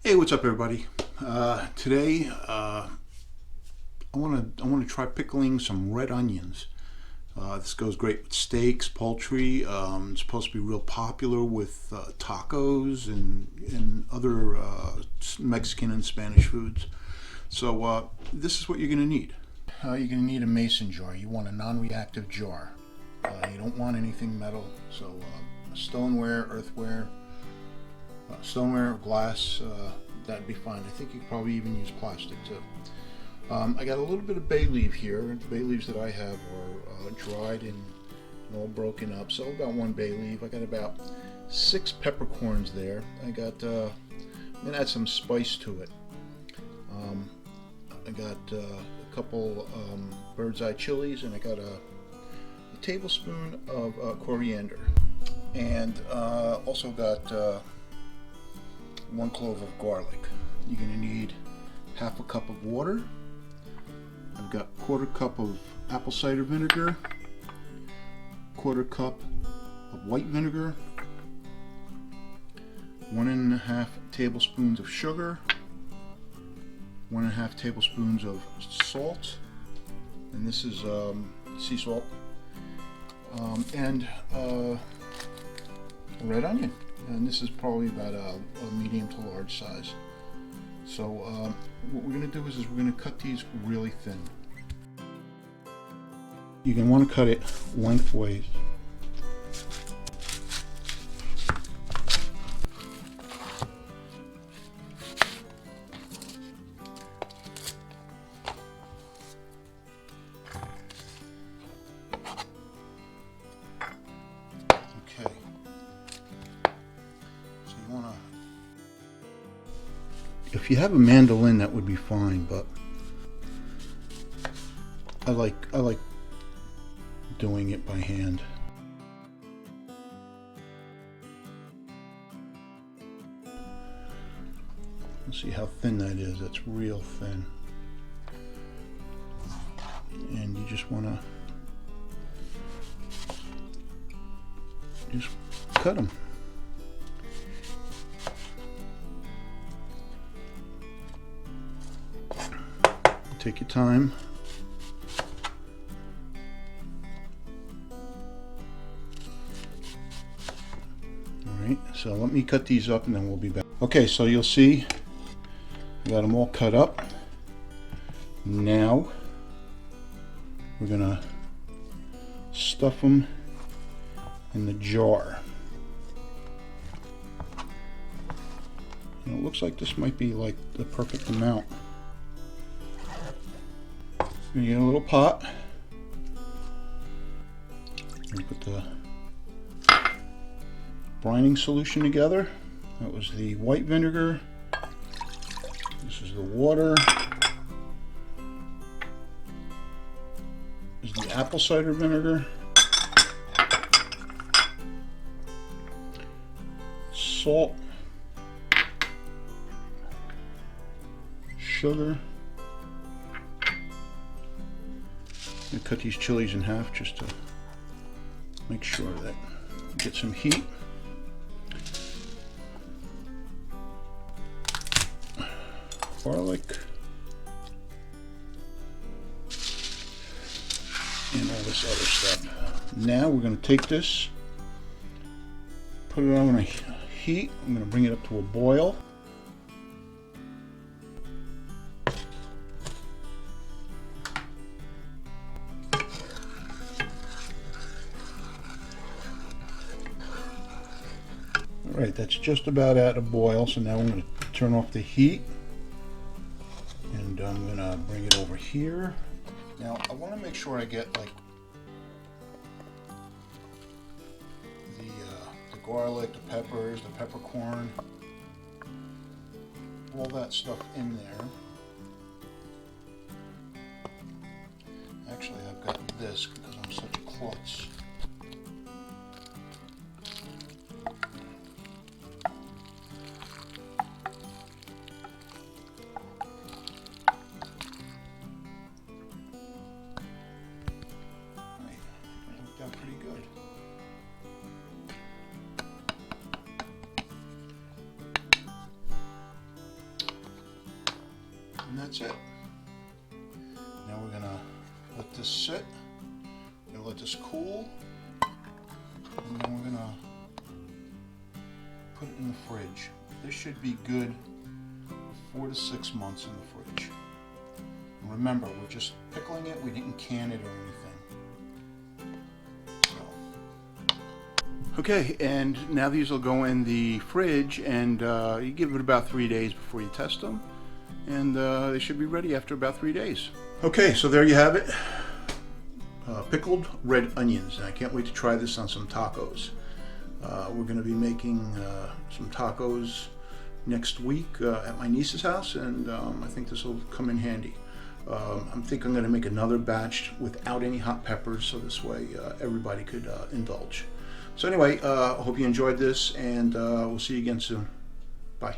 Hey, what's up, everybody? Today, I want to try pickling some red onions. This goes great with steaks, poultry. It's supposed to be real popular with tacos and other Mexican and Spanish foods. So this is what you're going to need. You're going to need a mason jar. You want a non-reactive jar. You don't want anything metal. So stoneware, earthware. Stoneware or glass, that'd be fine. I think you could probably even use plastic too. I got a little bit of bay leaf here. The bay leaves that I have are dried and all broken up, so about one bay leaf. I got about 6 peppercorns there. I'm gonna add some spice to it. I got a couple bird's eye chilies, and I got a tablespoon of coriander, and also got 1 clove of garlic. You're going to need half a cup of water. I've got 1/4 cup of apple cider vinegar, 1/4 cup of white vinegar, 1½ tablespoons of sugar, 1½ tablespoons of salt, and this is sea salt, and red onion. And this is probably about a medium to large size. So what we're going to do is we're going to cut these really thin. You're going to want to cut it lengthways. Okay. If you have a mandolin, that would be fine, but I like doing it by hand. Let's see how thin that is. That's real thin. And you just want to just cut them. Take your time. Alright, so let me cut these up and then we'll be back. Okay, so you'll see I got them all cut up. Now we're gonna stuff them in the jar. And it looks like this might be like the perfect amount. You get a little pot. You put the brining solution together. That was the white vinegar. This is the water. This is the apple cider vinegar. Salt. Sugar. I'm going to cut these chilies in half just to make sure that we get some heat. Garlic. And all this other stuff. Now we're going to take this, put it on a heat. I'm going to bring it up to a boil. Alright, that's just about at a boil, so now I'm going to turn off the heat and I'm going to bring it over here. Now I want to make sure I get like the garlic, the peppers, the peppercorn, all that stuff in there. Actually, I've got this because I'm such a klutz. Pretty good. that's it. Now we're gonna let this sit. We're gonna let this cool, and then we're gonna put it in the fridge. This should be good 4 to 6 months in the fridge. And remember, we're just pickling it. We didn't can it or anything. Okay, and now these will go in the fridge, and you give it about 3 days before you test them, and they should be ready after about 3 days. Okay, so there you have it. Pickled red onions, and I can't wait to try this on some tacos. We're going to be making some tacos next week at my niece's house, and I think this will come in handy. I'm going to make another batch without any hot peppers, so this way everybody could indulge. So anyway, I hope you enjoyed this, and we'll see you again soon. Bye.